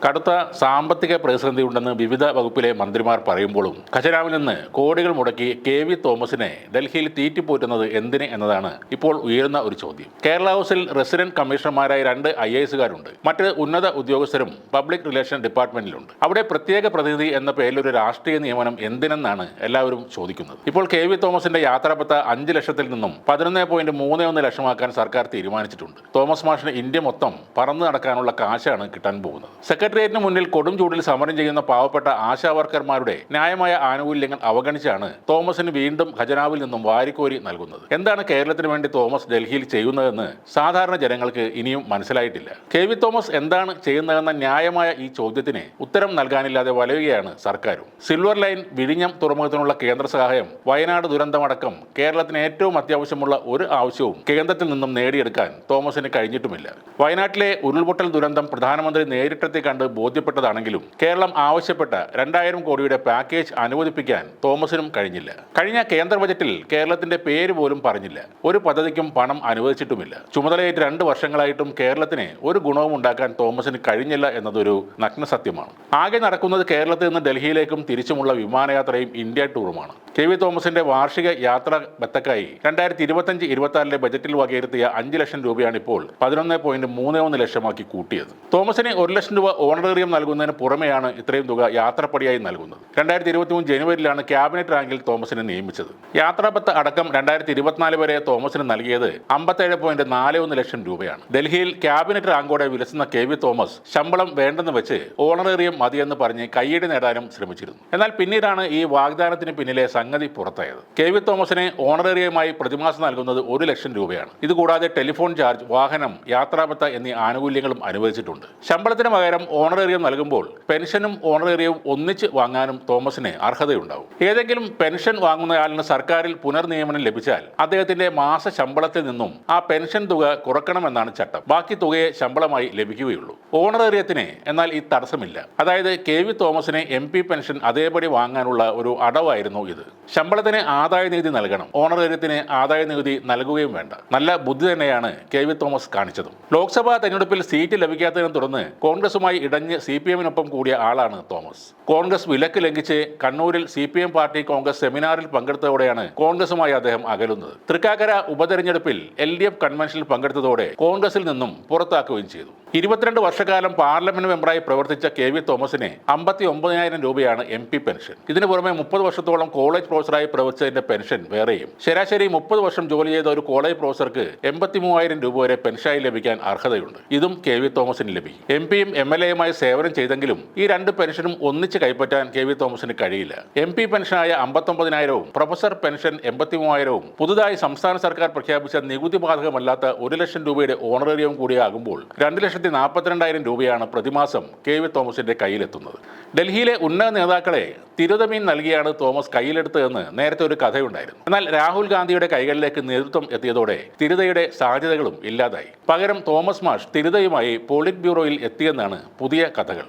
കടുത്ത സാമ്പത്തിക പ്രതിസന്ധി ഉണ്ടെന്ന് വിവിധ വകുപ്പിലെ മന്ത്രിമാർ പറയുമ്പോഴും ഖജനാവിൽ നിന്ന് കോടികൾ മുടക്കി കെ.വി. തോമസിനെ ഡൽഹിയിൽ തീറ്റിപ്പോറ്റുന്നത് എന്തിന് എന്നതാണ് ഇപ്പോൾ ഉയരുന്ന ഒരു ചോദ്യം. കേരള ഹൗസിൽ റെസിഡന്റ് കമ്മീഷണർമാരായ 2 IAS-കാരുണ്ട്. മറ്റ് ഉന്നത ഉദ്യോഗസ്ഥരും പബ്ലിക് റിലേഷൻ ഡിപ്പാർട്ട്മെന്റിലുണ്ട്. അവിടെ പ്രത്യേക പ്രതിനിധി എന്ന പേരിൽ ഒരു രാഷ്ട്രീയ നിയമനം എന്തിനെന്നാണ് എല്ലാവരും ചോദിക്കുന്നത്. ഇപ്പോൾ കെ.വി. തോമസിന്റെ യാത്രാപത്ത 5 ലക്ഷത്തിൽ നിന്നും 11.31 ലക്ഷമാക്കാൻ സർക്കാർ തീരുമാനിച്ചിട്ടുണ്ട്. തോമസ് മാഷിന് ഇന്ത്യ മൊത്തം പറന്നു നടക്കാനുള്ള കാശാണ് കിട്ടാൻ പോകുന്നത്. സെക്രട്ടേറിയറ്റിന് മുന്നിൽ കൊടും ചൂടിൽ സമരം ചെയ്യുന്ന പാവപ്പെട്ട ആശാവർക്കർമാരുടെ ന്യായമായ ആനുകൂല്യങ്ങൾ അവഗണിച്ചാണ് തോമസിന് വീണ്ടും ഖജനാവിൽ നിന്നും വാരിക്കോരി നൽകുന്നത്. എന്താണ് കേരളത്തിന് വേണ്ടി തോമസ് ഡൽഹിയിൽ ചെയ്യുന്നതെന്ന് സാധാരണ ജനങ്ങൾക്ക് ഇനിയും മനസ്സിലായിട്ടില്ല. കെ.വി. തോമസ് എന്താണ് ചെയ്യുന്നതെന്ന ന്യായമായ ഈ ചോദ്യത്തിന് ഉത്തരം നൽകാനില്ലാതെ വലയുകയാണ് സർക്കാരും. സിൽവർ ലൈൻ വിഴിഞ്ഞം തുറമുഖത്തിനുള്ള കേന്ദ്ര സഹായം, വയനാട് ദുരന്തമടക്കം കേരളത്തിന് ഏറ്റവും അത്യാവശ്യമുള്ള ഒരു ആവശ്യവും കേന്ദ്രത്തിൽ നിന്നും നേടിയെടുക്കാൻ തോമസിന് കഴിഞ്ഞിട്ടുമില്ല. വയനാട്ടിലെ ഉരുൾപൊട്ടൽ ദുരന്തം പ്രധാനമന്ത്രി നേരിട്ടെത്തി കണ്ട് ബോധ്യപ്പെട്ടതാണെങ്കിലും കേരളം ആവശ്യപ്പെട്ട 2000 കോടിയുടെ പാക്കേജ് അനുവദിപ്പിക്കാൻ തോമസിനും കഴിഞ്ഞില്ല. കഴിഞ്ഞ കേന്ദ്ര ബജറ്റിൽ കേരളത്തിന്റെ പേര് പോലും പറഞ്ഞില്ല. ഒരു പദ്ധതിക്കും പണം അനുവദിച്ചിട്ടുമില്ല. ചുമതലയേറ്റ് 2 വർഷങ്ങളായിട്ടും കേരളത്തിന് ഒരു ഗുണവും ഉണ്ടാക്കാൻ തോമസിന് കഴിഞ്ഞില്ല എന്നതൊരു നഗ്ന സത്യമാണ്. ആകെ നടക്കുന്നത് കേരളത്തിൽ നിന്ന് ഡൽഹിയിലേക്കും തിരിച്ചുമുള്ള വിമാനയാത്രയും ഇന്ത്യ ടൂറുമാണ്. കെ.വി. തോമസിന്റെ വാർഷിക യാത്രാ ബത്തക്കായി 2025-26 ബജറ്റിൽ വകയിരുത്തിയ 5 ലക്ഷം രൂപയാണ് ഇപ്പോൾ 11.31 ലക്ഷമാക്കി കൂട്ടിയത്. തോമസിന് 1 ലക്ഷം രൂപ ഓണറേറിയം നൽകുന്നതിന് പുറമെയാണ് ഇത്രയും തുക യാത്രപ്പടിയായി നൽകുന്നത്. 2023 ജനുവരിയിലാണ് ക്യാബിനറ്റ് റാങ്കിൽ തോമസിനെ നിയമിച്ചത്. യാത്രാപത്ത് അടക്കം 2024 വരെ തോമസിന് നൽകിയത് 57.41 ലക്ഷം രൂപയാണ്. ഡൽഹിയിൽ ക്യാബിനറ്റ് റാങ്കോടെ വിലസുന്ന കെ.വി. തോമസ് ശമ്പളം വേണ്ടെന്ന് വെച്ച് ഓണറേറിയം മതിയെന്ന് പറഞ്ഞ് കയ്യടി നേടാനും ശ്രമിച്ചിരുന്നു. എന്നാൽ പിന്നീടാണ് ഈ വാഗ്ദാനത്തിന് പിന്നിലെ സംഗതി പുറത്തായത്. കെ.വി. തോമസിന് ഓണറേറിയമായി പ്രതിമാസം നൽകുന്നത് 1 ലക്ഷം രൂപയാണ്. ഇതുകൂടാതെ ടെലിഫോൺ ചാർജ്, വാഹനം, യാത്രാപത്ത എന്നീ ആനുകൂല്യങ്ങളും അനുവദിച്ചിട്ടുണ്ട്. ശമ്പളത്തിന് പകരം ഓണറേറിയം നൽകുമ്പോൾ പെൻഷനും ഓണറേറിയവും ഒന്നിച്ച് വാങ്ങാനും തോമസിന് അർഹതയുണ്ടാവും. ഏതെങ്കിലും പെൻഷൻ വാങ്ങുന്നയാളിന് സർക്കാരിൽ പുനർനിയമനം ലഭിച്ചാൽ അദ്ദേഹത്തിന്റെ മാസ ശമ്പളത്തിൽ നിന്നും ആ പെൻഷൻ തുക കുറക്കണമെന്നാണ് ചട്ടം. ബാക്കി തുകയെ ശമ്പളമായി ലഭിക്കുകയുള്ളൂ. ഓണറേറിയത്തിന് എന്നാൽ ഈ തടസ്സമില്ല. അതായത് കെ.വി. തോമസിന് MP പെൻഷൻ അതേപടി വാങ്ങാനുള്ള ഒരു അടവായിരുന്നു ഇത്. ശമ്പളത്തിന് ആദായ നികുതി നൽകണം, ഓണറേറിയത്തിന് ആദായ നികുതി നൽകുകയും വേണ്ട. നല്ല ബുദ്ധി തന്നെയാണ് കെ.വി. തോമസ് കാണിച്ചതും. ലോക്സഭാ തെരഞ്ഞെടുപ്പിൽ സീറ്റ് ലഭിക്കാത്തതിനെ തുടർന്ന് കോൺഗ്രസുമായി ഇടഞ്ഞ് CPM-നൊപ്പം കൂടിയ ആളാണ് തോമസ്. കോൺഗ്രസ് വിലക്ക് ലംഘിച്ച് കണ്ണൂരിൽ CPM പാർട്ടി കോൺഗ്രസ് സെമിനാറിൽ പങ്കെടുത്തതോടെയാണ് കോൺഗ്രസുമായി അദ്ദേഹം അകലുന്നത്. തൃക്കാക്കര ഉപതെരഞ്ഞെടുപ്പിൽ LDF കൺവെൻഷനിൽ പങ്കെടുത്തതോടെ കോൺഗ്രസിൽ നിന്നും പുറത്താക്കുകയും ചെയ്തു. 22 വർഷക്കാലം പാർലമെന്റ് മെമ്പറായി പ്രവർത്തിച്ച കെ.വി. തോമസിന് 59,000 രൂപയാണ് MP പെൻഷൻ. ഇതിനു പുറമെ 30 വർഷത്തോളം കോളേജ് പ്രൊഫസറായി പ്രവർത്തിച്ചതിന്റെ പെൻഷൻ വേറെയും. ശരാശരി 30 വർഷം ജോലി ചെയ്ത ഒരു കോളേജ് പ്രൊഫസർക്ക് 83,000 രൂപ വരെ പെൻഷനായി ലഭിക്കാൻ അർഹതയുണ്ട്. ഇതും കെ.വി. തോമസിന് ലഭിക്കും. MP-യും MLA-യുമായി സേവനം ചെയ്തെങ്കിലും ഈ 2 പെൻഷനും ഒന്നിച്ച് കൈപ്പറ്റാൻ കെ.വി. തോമസിന് കഴിയില്ല. MP പെൻഷനായ 59,000-വും പ്രൊഫസർ പെൻഷൻ 83,000-വും പുതുതായി സംസ്ഥാന സർക്കാർ പ്രഖ്യാപിച്ച നികുതി ബാധകമല്ലാത്ത 1 ലക്ഷം രൂപയുടെ ഓണറേറിയവും കൂടിയാകുമ്പോൾ 2,42,000 രൂപയാണ് പ്രതിമാസം കെ.വി. തോമസിന്റെ കയ്യിലെത്തുന്നത്. ഡൽഹിയിലെ ഉന്നത നേതാക്കളെ തിരുതമീൻ നൽകിയാണ് തോമസ് കയ്യിലെടുത്തതെന്ന് നേരത്തെ ഒരു കഥയുണ്ടായിരുന്നു. എന്നാൽ രാഹുൽ ഗാന്ധിയുടെ കൈകളിലേക്ക് നേതൃത്വം എത്തിയതോടെ തിരുതയുടെ സാധ്യതകളും ഇല്ലാതായി. പകരം തോമസ് മാഷ് തിരുതയുമായി പോളിറ്റ് ബ്യൂറോയിൽ എത്തിയെന്നാണ് പുതിയ കഥകൾ.